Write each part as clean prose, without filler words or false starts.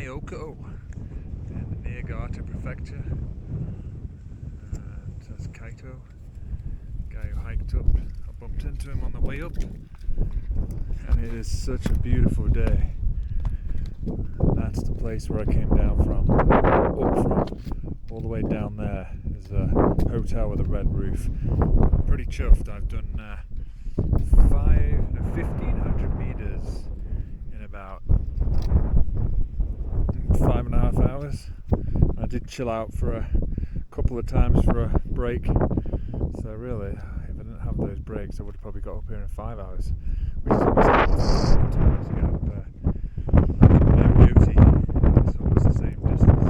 Myoko in the Niagata Prefecture. And that's Kaito, the guy who hiked up. I bumped into him on the way up, and it is such a beautiful day. That's the place where I came down from, up from. All the way down there is a hotel with a red roof. I'm pretty chuffed. I've done 1,500 meters in about 5.5 hours. I did chill out for a couple of times for a break. So really, if I didn't have those breaks, I would have probably got up here in 5 hours, which is almost 2 hours to get up there. Beauty. It's almost the same distance.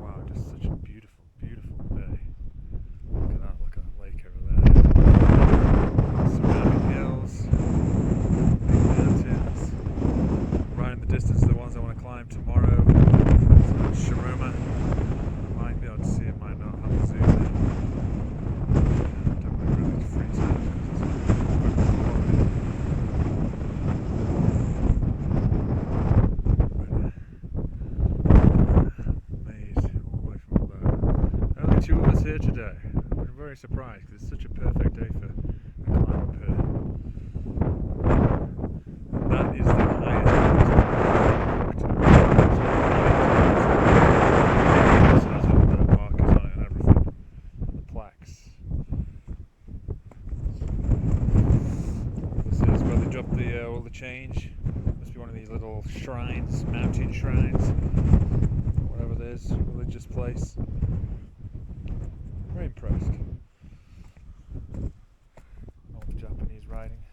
Wow, just such a beautiful, beautiful day. Look at that lake over there. Surrounding hills, big mountains. Right in the distance are the ones I want to climb tomorrow. So Shiroma. I might be able to see it, might not have to zoom in. I don't want to really freeze out because it's two of us here today. I'm very surprised because it's such a perfect day for a climb up here. And that is the highest it has all the markers on it and everything, and the plaques. This is where they drop all the change. Must be one of these little shrines, mountain shrines, whatever it is, religious place. Very impressed. Old Japanese writing.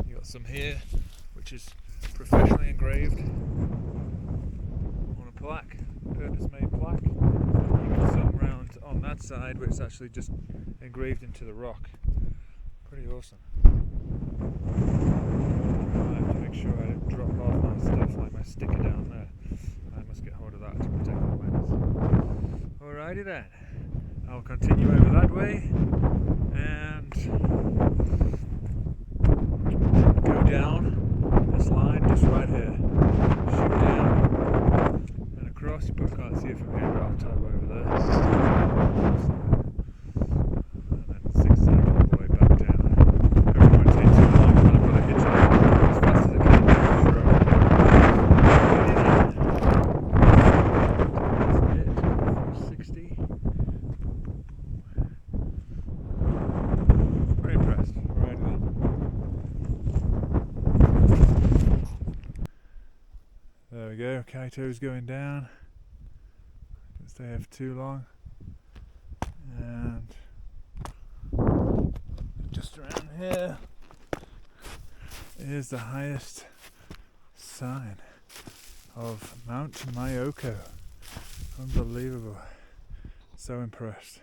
You got some here, which is professionally engraved on a plaque, purpose-made plaque. You got some round on that side, where it's actually just engraved into the rock. Pretty awesome. I have to make sure I don't drop off my stuff, like my sticker down there. I must get hold of that to protect the lens. Alrighty then. I'll continue over that way and go down this line just right here. Shoot down and across. You probably can't see it from here, but I'll tug over there. And then zigzag all the way back down. Everyone takes too long, but I've got to hitch it as fast as I can. There we go, Kaito's going down. Didn't stay here for too long. And just around here is the highest sign of Mt Myoko. Unbelievable. So impressed.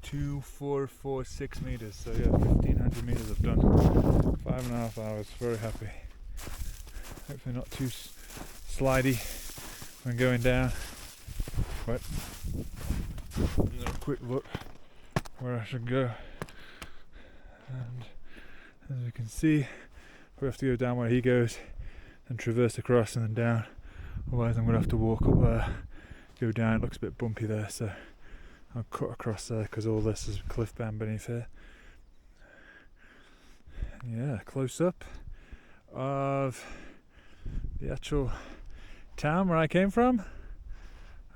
Two, 4, 4, 6 meters. So yeah, 1,500 meters I've done. 5.5 hours. Very happy. Hopefully not too slidey when going down. But a quick look where I should go. And as we can see, we have to go down where he goes and traverse across and then down. Otherwise I'm going to have to walk up there, go down. It looks a bit bumpy there, so I'll cut across there because all this is cliff band beneath here. Yeah, close up of the actual town where I came from.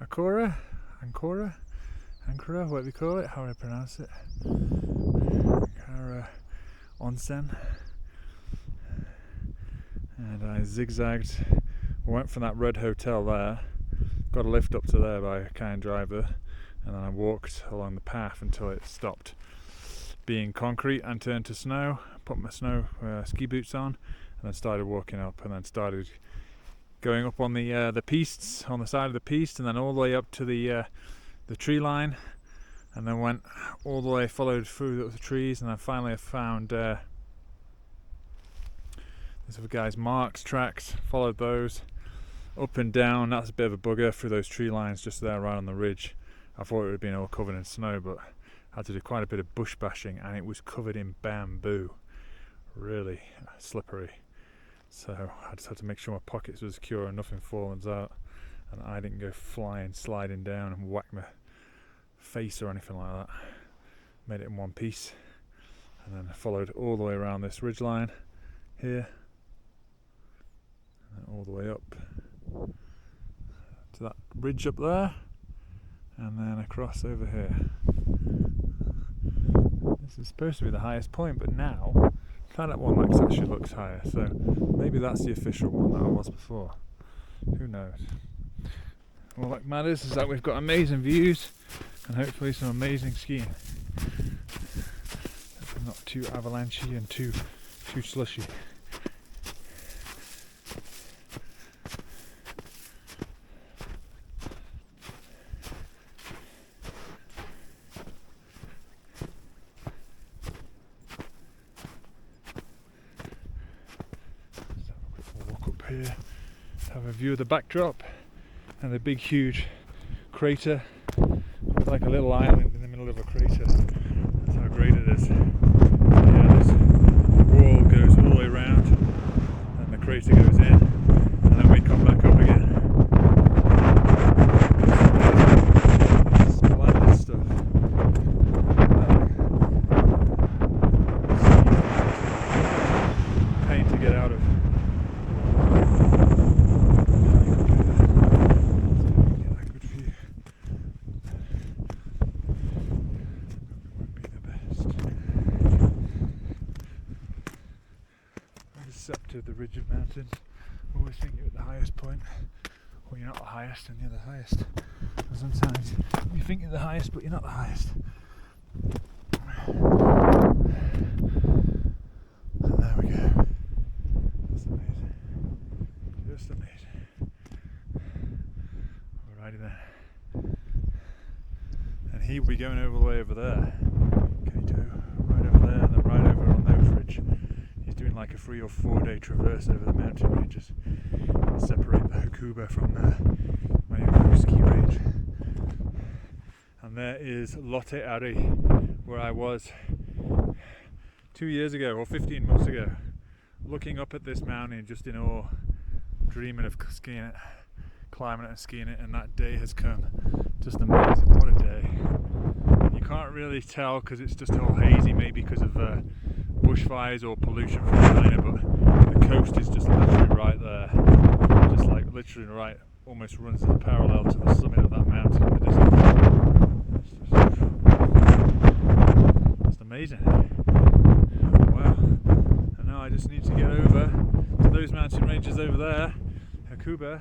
Ankara, whatever you call it, how do I pronounce it? Ankara Onsen. And I zigzagged, went from that red hotel there, got a lift up to there by a kind driver, and then I walked along the path until it stopped being concrete and turned to snow. Put my snow ski boots on, and then started walking up, and then started going up on the pistes, on the side of the piste, and then all the way up to the tree line, and then went all the way, followed through the trees, and then finally I found this other guy's marks tracks, followed those, up and down. That's a bit of a bugger through those tree lines just there right on the ridge. I thought it would have been all covered in snow, but I had to do quite a bit of bush bashing, and it was covered in bamboo, really slippery. So I just had to make sure my pockets were secure and nothing falls out, and I didn't go sliding down and whack my face or anything like that. Made it in one piece, and then I followed all the way around this ridge line here, and all the way up to that ridge up there, and then across over here. This is supposed to be the highest point, but now Planet 1 actually looks higher, so maybe that's the official one that I was before. Who knows? All that matters is that we've got amazing views and hopefully some amazing skiing. Not too avalanchy and too slushy. Walk up here, have a view of the backdrop and the big huge crater with like a little island in the middle of a crater. That's how great it is. Yeah, this wall goes all the way around and the crater goes in, and then we come back up again. Splendid stuff. Pain to get out of. To the ridge of mountains. Always think you're at the highest point, or you're not the highest and you're the highest. And sometimes you think you're the highest but you're not the highest. And there we go. That's amazing. Just amazing. Alrighty then. And he will be going over the way over there. Kato, right over there, and then right over on those ridge. Doing like a 3 or 4 day traverse over the mountain ranges and separate the Hakuba from the Myoko ski range. And there is Lotte Ari, where I was 2 years ago or 15 months ago, looking up at this mountain just in awe, dreaming of skiing it, climbing it and skiing it, and that day has come. Just amazing. What a day. You can't really tell because it's just all hazy, maybe because of bushfires or pollution from China, but the coast is just literally right there, just like literally right, almost runs as a parallel to the summit of that mountain in the distance. It's just amazing. Wow. And now I just need to get over to those mountain ranges over there, Hakuba,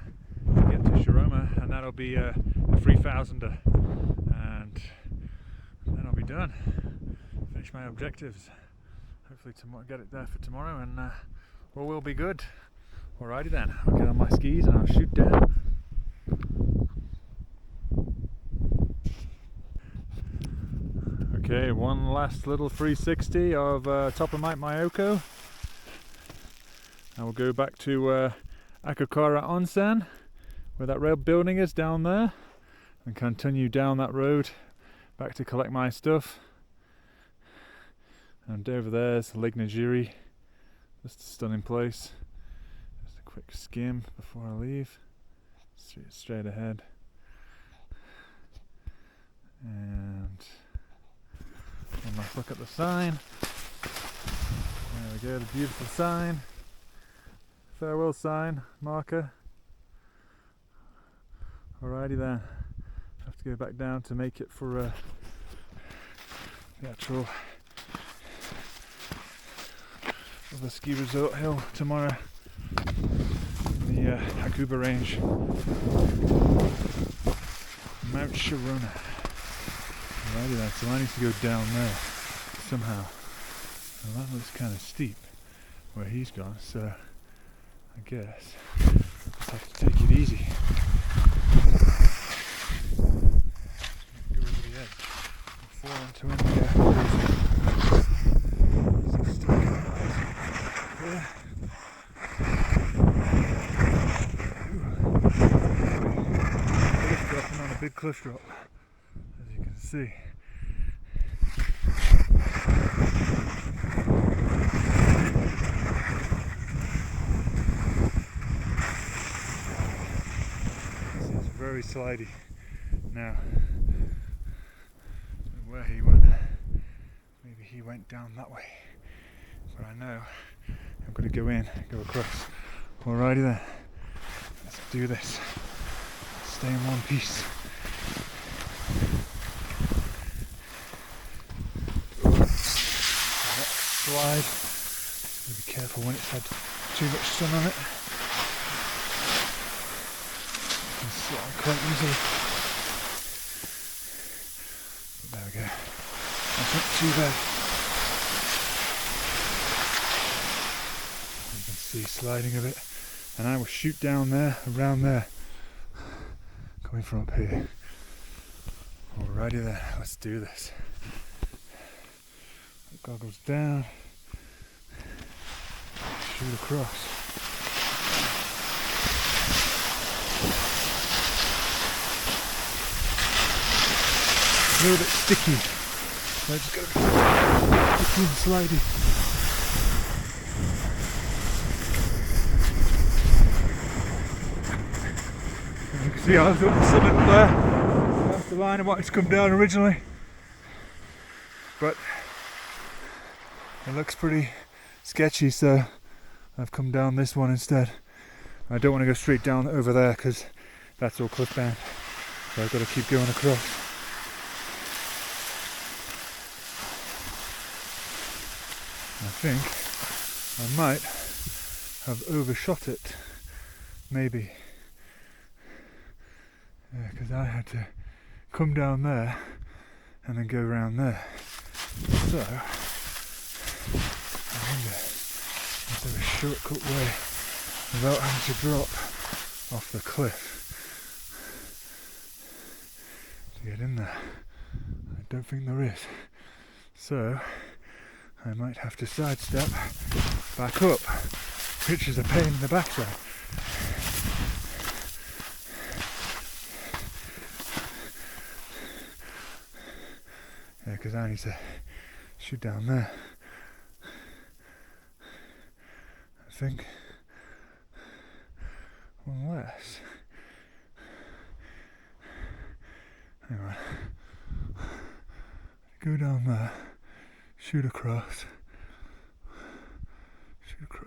and get to Shiroma, and that'll be a 3,000er, and then I'll be done. Finish my objectives. Hopefully get it there for tomorrow, and all will be good. Alrighty then, I'll get on my skis and I'll shoot down. Okay, one last little 360 of top of Mt Myoko. I will go back to Akokara Onsen, where that rail building is down there, and continue down that road back to collect my stuff. And over there's Lake Najiri, just a stunning place. Just a quick skim before I leave, straight ahead. And one last look at the sign. There we go, the beautiful sign. Farewell sign, marker. Alrighty then, I have to go back down to make it for the actual the ski resort hill tomorrow, the Hakuba range, Mount Shirona. Alrighty then, so I need to go down there somehow. Well, that looks kind of steep where he's gone, so I guess I'll just have to take it easy. Go over the edge and fall into India. big cliff drop, as you can see. This is very slidey now. Where he went, maybe he went down that way, but I know I'm going to go in, go across. Alrighty then, let's do this. Stay in one piece. Slide. Be careful when it's had too much sun on it. You can slide quite easily. But there we go. That's not too bad. You can see sliding a bit. And I will shoot down there, around there. Coming from up here. Alrighty then, let's do this. Goggles down. Shoot across. A little bit sticky. So I just gotta be sticky and slidey. You can see I was up the summit up there. That's the line I wanted to come down originally. But it looks pretty sketchy, so I've come down this one instead. I don't want to go straight down over there because that's all cliff bound. So I've got to keep going across. I think I might have overshot it, maybe. Yeah, because I had to come down there and then go around there. So I wonder if there's a shortcut way without having to drop off the cliff to get in there. I don't think there is. So I might have to sidestep back up, which is a pain in the backside. Yeah, because I need to shoot down there. I think. Unless. Hang on. Go down there, shoot across.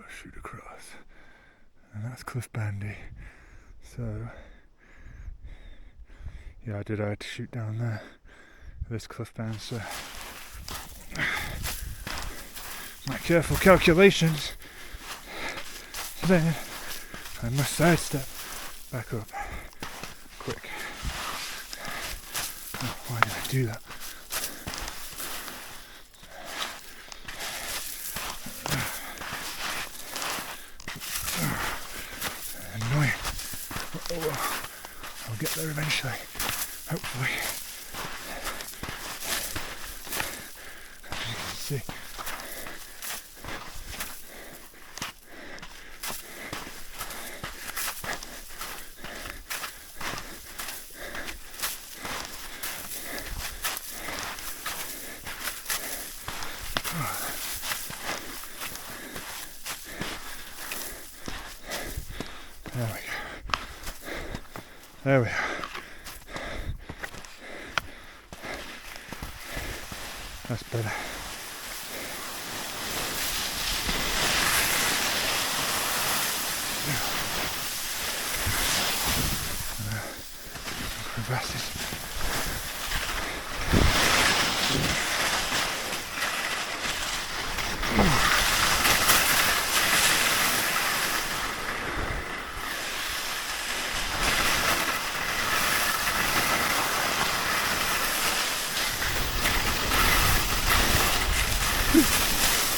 Shoot across. And that's cliff bandy. So. Yeah, I had to shoot down there. This cliff band, so my careful calculations then I must sidestep back up quick. Oh, why did I do that? Annoying. Oh, I'll get there eventually, hopefully. See. There we are. That's better. Crevasses.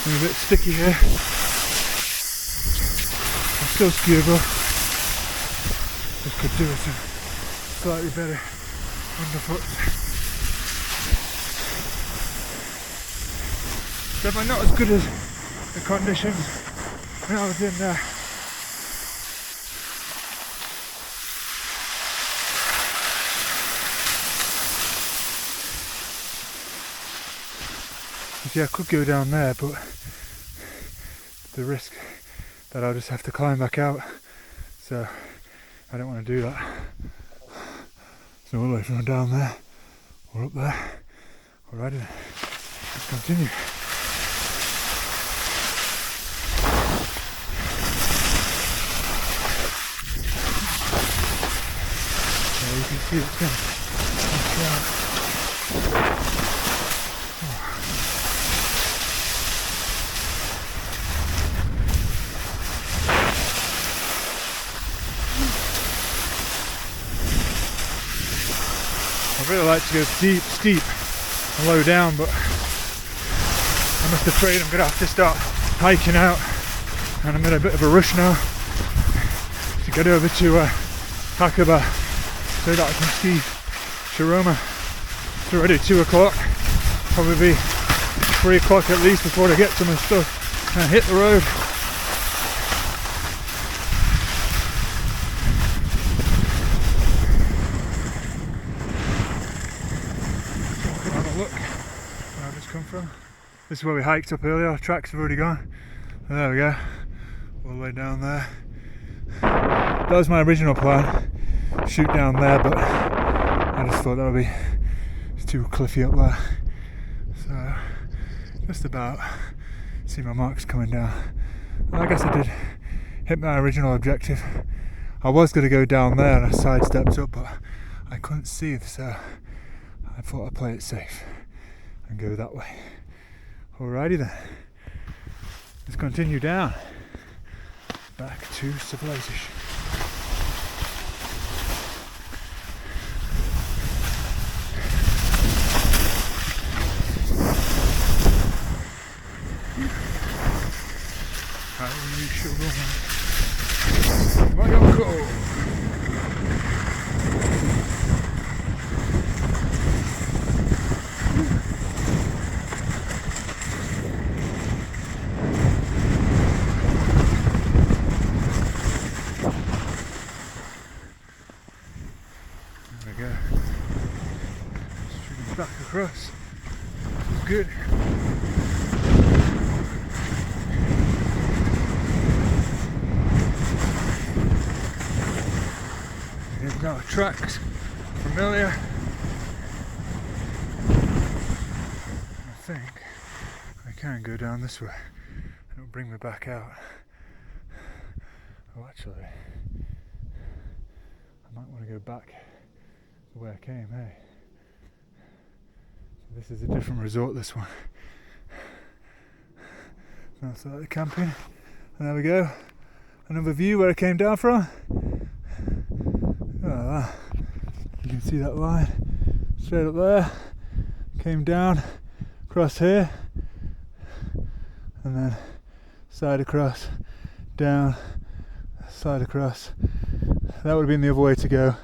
I'm a bit sticky here. I'm still skiable. Just could do with some slightly better underfoot. Definitely not as good as the conditions when I was in there. See, I could go down there, but the risk that I'll just have to climb back out, so I don't want to do that. So all the way from down there or up there. Alrighty then, let's continue. Yeah, you can see it's going. I really like to go steep and low down, but I'm just afraid I'm going to have to start hiking out, and I'm in a bit of a rush now to get over to Hakuba so that I can ski Shiroma. It's already 2 o'clock, probably be 3 o'clock at least before I get to my stuff and hit the road. Look where I've just come from. This is where we hiked up earlier. Our tracks have already gone. There we go, all the way down there. That was my original plan, shoot down there, but I just thought that would be too cliffy up there. So just about see my marks coming down. I guess I did hit my original objective. I was going to go down there and I sidestepped up, but I couldn't see, so I thought I'd play it safe and go that way. Alrighty then, let's continue down back to civilization. Mt Myoko. There we go. Shooting back across. Good. Here's our tracks. Familiar. I think I can go down this way. It'll bring me back out. Oh, actually, I might want to go back the way I came, hey? So this is a different resort, this one. That's the camping. And there we go. Another view where I came down from. Oh, you can see that line straight up there. Came down, across here, and then side across, down, side across. That would have been the other way to go,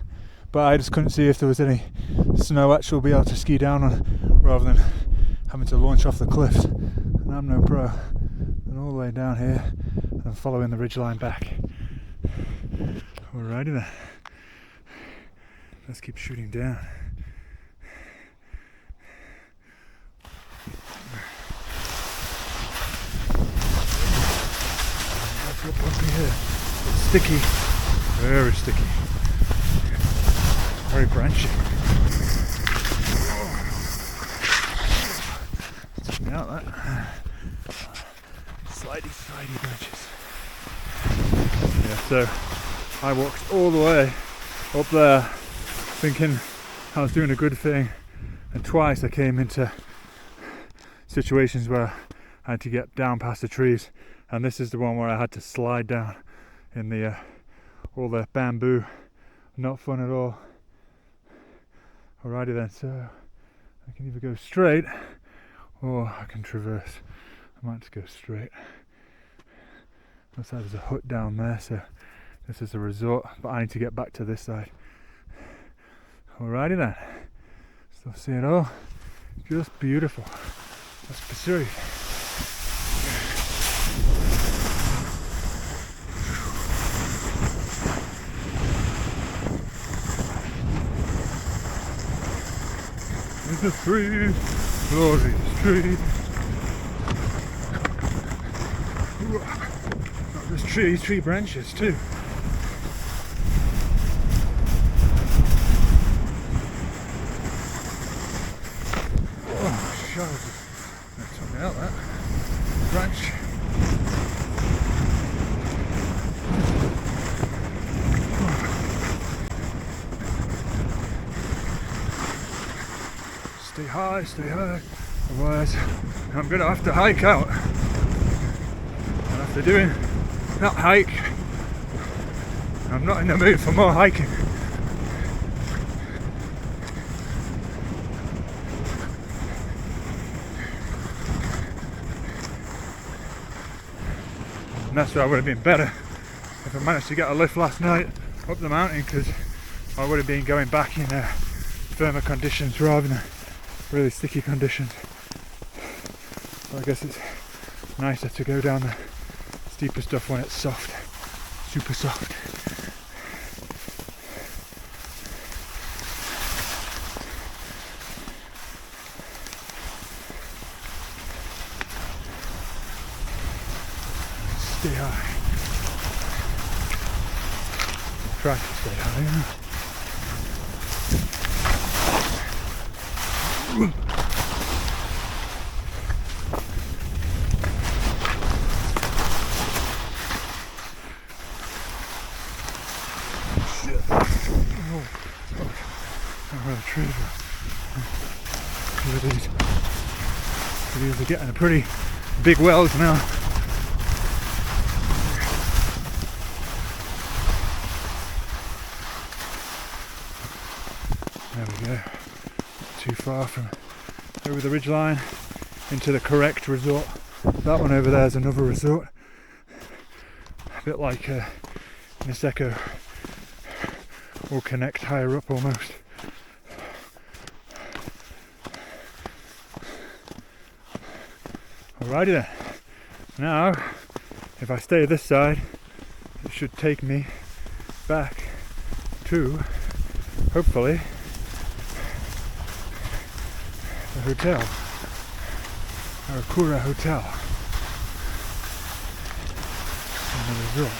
but I just couldn't see if there was any snow actually be able to ski down on, rather than having to launch off the cliffs. And I'm no pro. And all the way down here, and following the ridgeline back. Alrighty then. Let's keep shooting down. That's real bumpy here. It's sticky. Very sticky. Very branchy. Check me out that. Slidey branches. Yeah, so I walked all the way up there thinking I was doing a good thing, and twice I came into situations where I had to get down past the trees, and this is the one where I had to slide down in the all the bamboo. Not fun at all. Alrighty then, so I can either go straight or I can traverse. I might just go straight. Looks like there's a hut down there, so this is a resort, but I need to get back to this side. Alrighty then, still see it all, just beautiful. Let's pursue. It's a free, glorious tree. tree branches too. Oh, shit. That took me out, that branch. Stay high, otherwise I'm gonna have to hike out. And after doing that hike, I'm not in the mood for more hiking. And that's why it would have been better if I managed to get a lift last night up the mountain, because I would have been going back in firmer conditions rather than really sticky conditions. So I guess it's nicer to go down the steeper stuff when it's soft, super soft. Stay high. Try to stay high. These are getting a pretty big wells now. There we go. Not too far from over the ridgeline into the correct resort. That one over there is another resort. A bit like Niseko will connect higher up almost. Alrighty then. Now, if I stay this side, it should take me back to, hopefully, the hotel. Arakura Hotel. And the resort.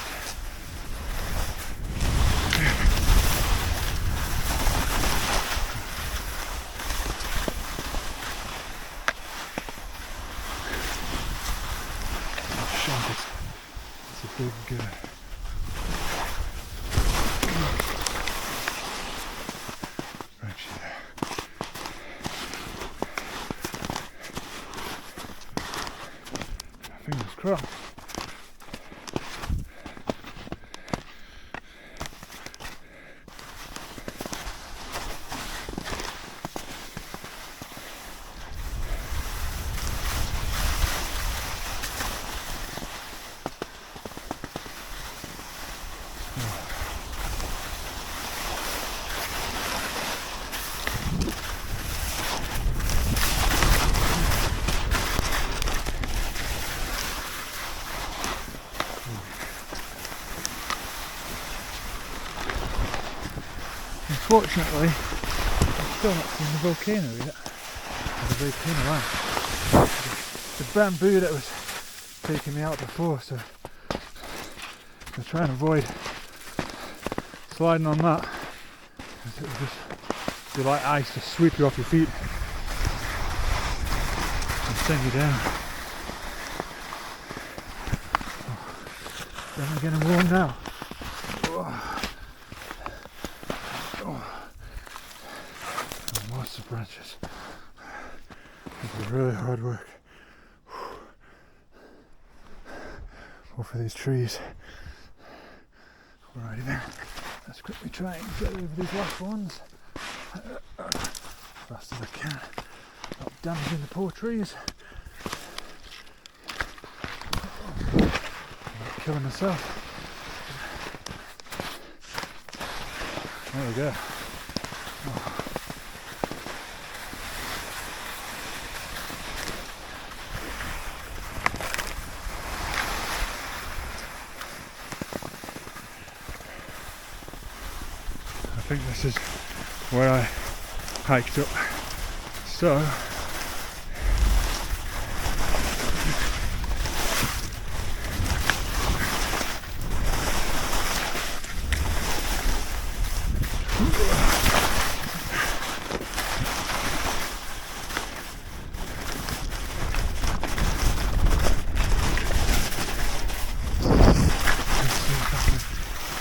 It's a big branch there. Fingers crossed. Unfortunately, I've still not seen the volcano yet. The volcano line. The bamboo that was taking me out before, so I'm trying to avoid sliding on that, because it would just be like ice to sweep you off your feet and send you down. Oh, I'm getting warm now. Lots of branches. This is really hard work. All for these trees. Alrighty then. Let's quickly try and get over these last ones. As fast as I can. Not damaging the poor trees. Not killing myself. There we go. Oh. I think this is where I hiked up. So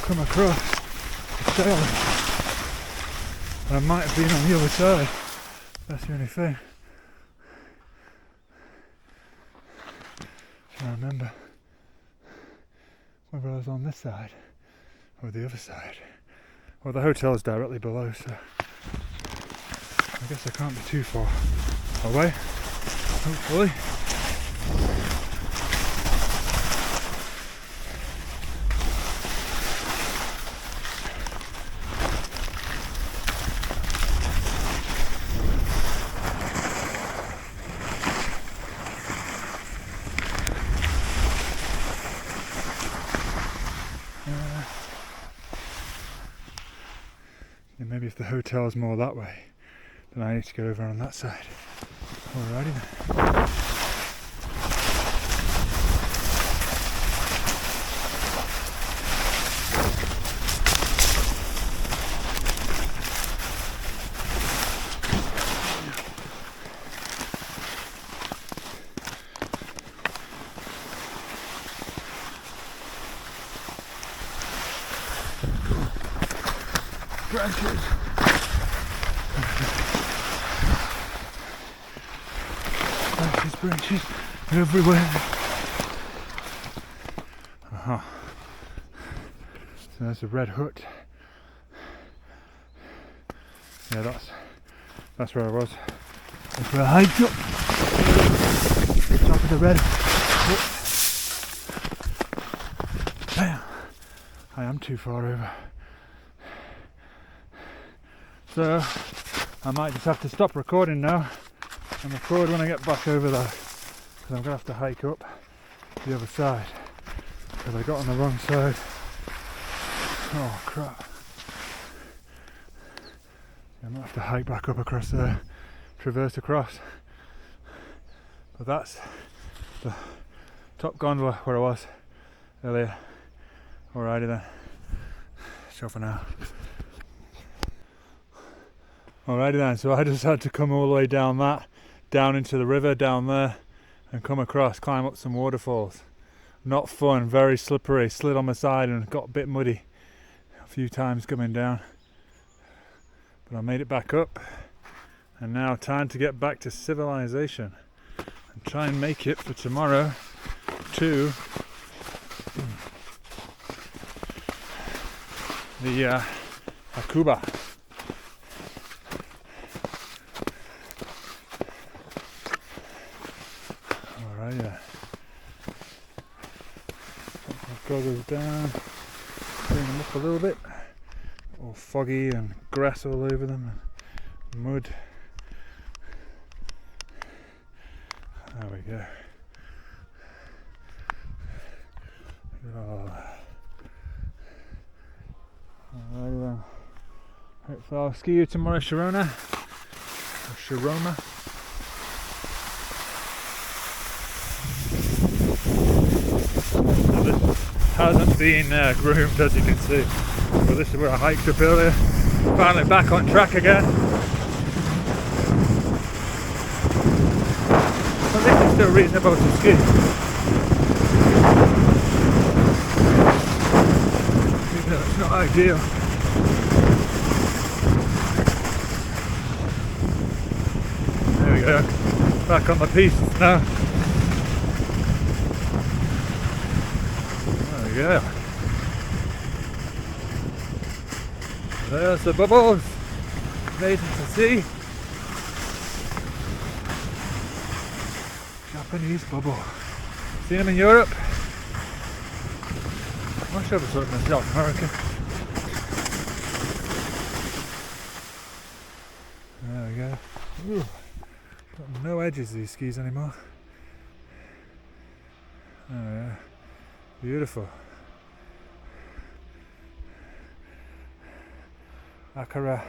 Come across the sail, and I might have been on the other side. That's the only thing. I remember whether I was on this side or the other side. Well, the hotel is directly below, so I guess I can't be too far away, hopefully. And maybe if the hotel's more that way, then I need to go over on that side. Alrighty then. Branches. Branches everywhere. So there's a red hut. Yeah, that's where I was. That's where I hiked up. Top of the red hut. Bam! I am too far over. So I might just have to stop recording now and record when I get back over there, because I'm going to have to hike up the other side because I got on the wrong side. Oh crap. I might have to hike back up across there, traverse across. But that's the top gondola where I was earlier. Alrighty then. Ciao for now. Alrighty then, so I just had to come all the way down into the river down there and come across, climb up some waterfalls. Not fun, very slippery, slid on my side and got a bit muddy a few times coming down. But I made it back up, and now time to get back to civilization and try and make it for tomorrow to the Hakuba. Yeah. Put my goggles down, bring them up a little bit. All foggy and grass all over them and mud. There we go. Oh. Alright then. Hopefully I'll ski you tomorrow, Sharona. Or Sharoma. So this hasn't been groomed, as you can see. But this is where I hiked up earlier. Finally back on track again. At least it's still reasonable to ski. Even though it's not ideal. There we go. Back on the piste now. Yeah. There's the bubbles. Amazing to see. Japanese bubble. Seen them in Europe. I'm not sure if it's in South America. There we go. Ooh. Got no edges these skis anymore. Oh yeah. Beautiful. Akara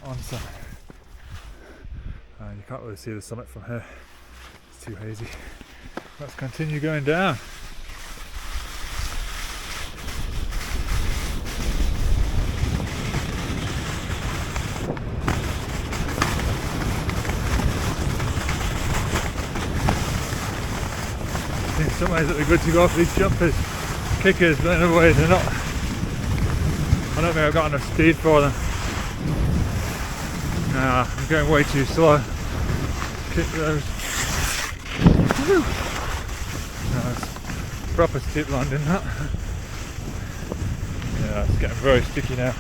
onsen. You can't really see the summit from here. It's too hazy. Let's continue going down. some ways it'd be good to go off these jumpers, kickers, but in other ways they're not. I don't think I've got enough speed for them. Nah, I'm going way too slow. Kick those. Woo. That's proper steep landing that. Yeah, it's getting very sticky now.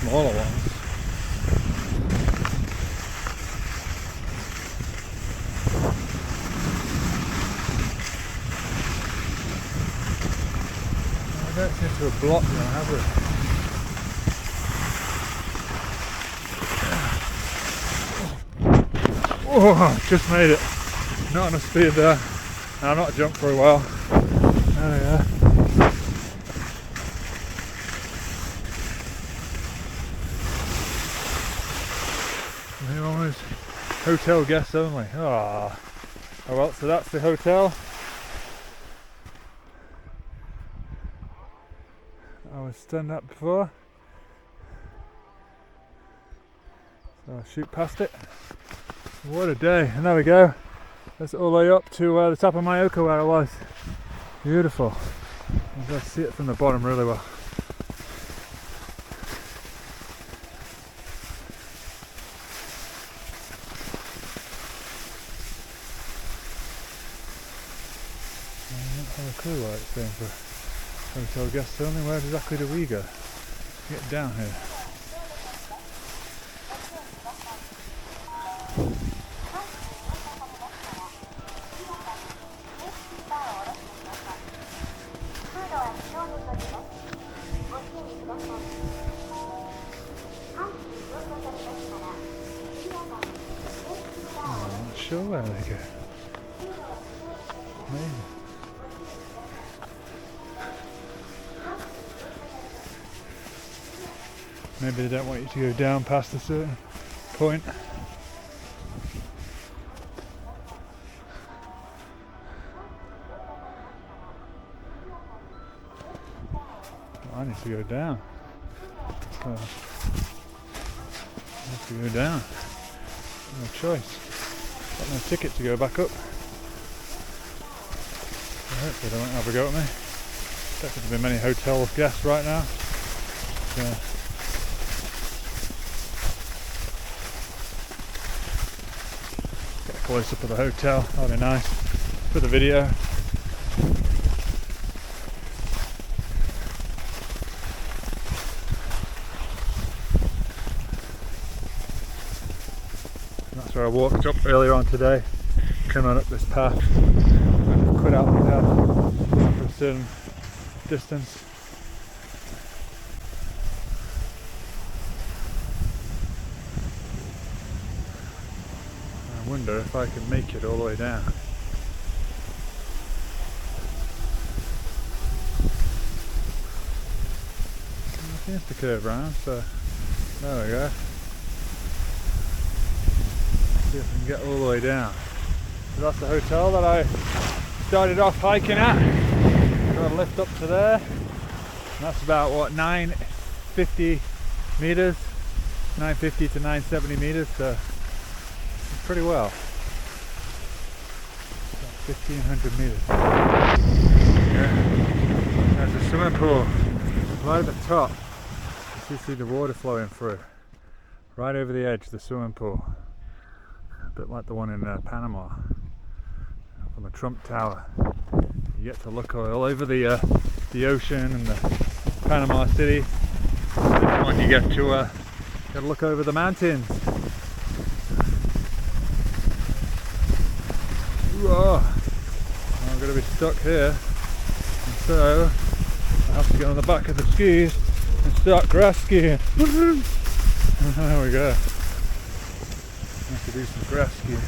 Smaller ones. I don't seem to have blocked them, have we? Oh, just made it. Not enough speed there. And I've not jumped very well. There we go. Hotel guests only. Oh well, so that's the hotel. I was staying at before. So I'll shoot past it. What a day. And there we go. That's all the way up to the top of Myoko where I was. Beautiful. You can see it from the bottom really well. I don't have a clue why it's saying for hotel guests only. Where exactly do we go to get down here? Oh, I'm not sure where they go. Maybe. Maybe they don't want you to go down past a certain point. I need to go down. So I have to go down. No choice. Got no ticket to go back up. So hopefully they won't have a go at me. Definitely many hotel guests right now. So close up of the hotel, that'll be nice for the video. And that's where I walked up earlier on today, coming on up this path. I quit out the path for a certain distance. I wonder if I can make it all the way down. It seems to curve round, so there we go. See if I can get all the way down. So that's the hotel that I started off hiking at. Got a lift up to there. And that's about what, 950 meters, 950 to 970 meters. So pretty well. 1,500 meters. Yeah. There's a swimming pool right at the top. You see the water flowing through. Right over the edge, the swimming pool. A bit like the one in Panama. Up on the Trump Tower. You get to look all over the ocean and the Panama City. This one you get to look over the mountains. I'm going to be stuck here, and so I have to get on the back of the skis and start grass skiing. There we go. I have to do some grass skiing.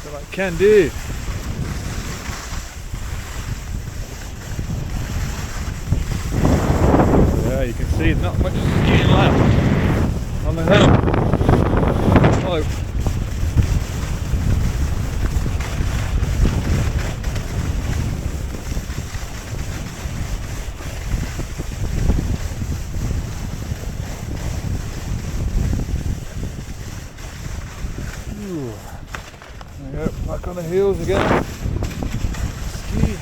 So like can do. Yeah, you can see not much skiing left on the hill. Slope. back on the hills again. Ski.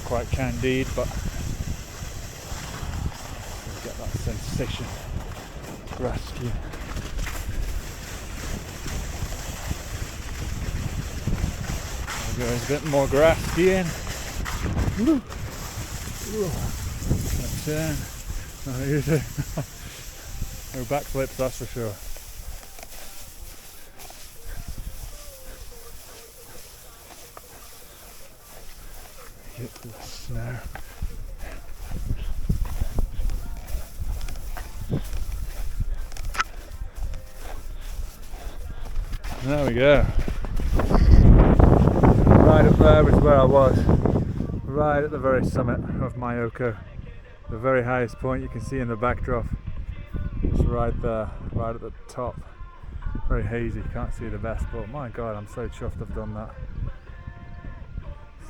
Quite candid, but you get that sensation. Grass skiing. There's a bit more grass skiing. Woo. Woo. Turn. Oh, easy. No backflips, that's for sure. Get to the snow. There we go. Right up there is where I was. Right at the very summit of Myoko. The very highest point you can see in the backdrop. It's right there, right at the top. Very hazy, can't see the best, but my god, I'm so chuffed I've done that.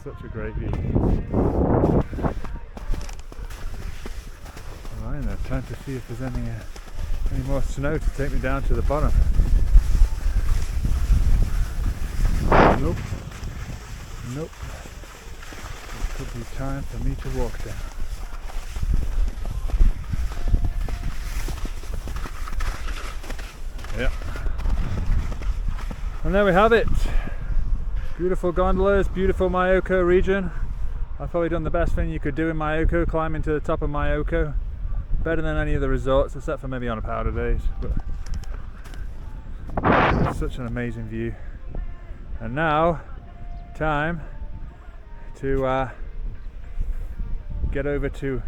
Such a great view. Alright then, time to see if there's any more snow to take me down to the bottom. Nope. Nope. It could be time for me to walk down. Yeah. And there we have it. Beautiful gondolas, beautiful Myoko region. I've probably done the best thing you could do in Myoko, climbing to the top of Myoko. Better than any of the resorts, except for maybe on a powder days. But such an amazing view. And now, time to get over to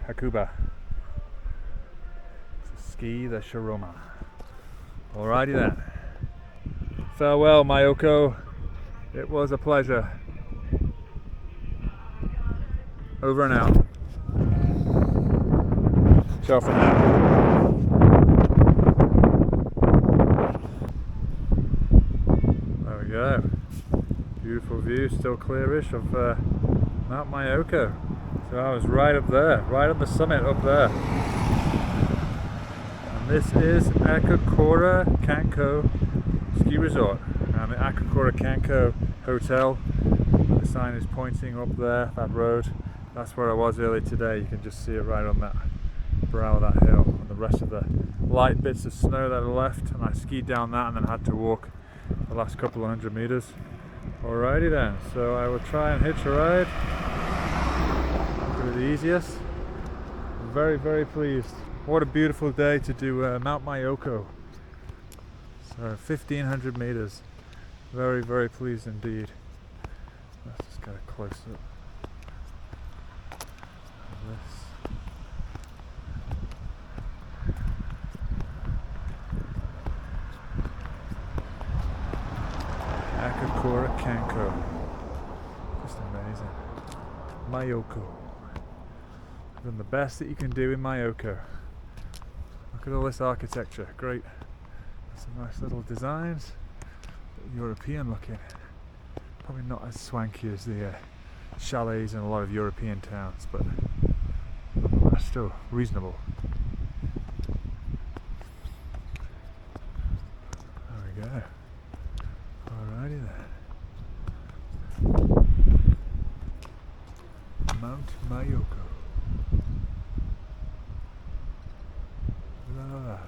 Hakuba to ski the Shiroma. Alrighty then. Farewell, Myoko. It was a pleasure. Over and out. Ciao for now. There we go. Beautiful view, still clearish of Mt Myoko. So I was right up there, right on the summit up there. And this is Akakura Kanko Ski Resort. And the Akakura Kanko Hotel. The sign is pointing up there, that road. That's where I was earlier today. You can just see it right on that brow of that hill. And the rest of the light bits of snow that are left. And I skied down that and then had to walk the last couple of 100 meters. Alrighty then, so I will try and hitch a ride. Probably the easiest. I'm very, very pleased. What a beautiful day to do Mt Myoko. So 1500 meters. Very, very pleased indeed. Let's just get a close up of this. Akakura Kanko. Just amazing. Myoko. I've done the best that you can do in Myoko. Look at all this architecture. Great. Some nice little designs. European looking. Probably not as swanky as the chalets in a lot of European towns, but still reasonable. There we go. Alrighty then. Mt Myoko.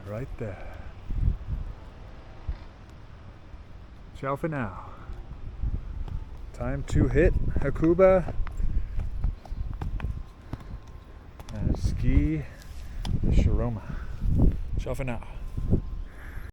Right there. Ciao for now. Time to hit Hakuba and ski the Shiroma. Ciao for now.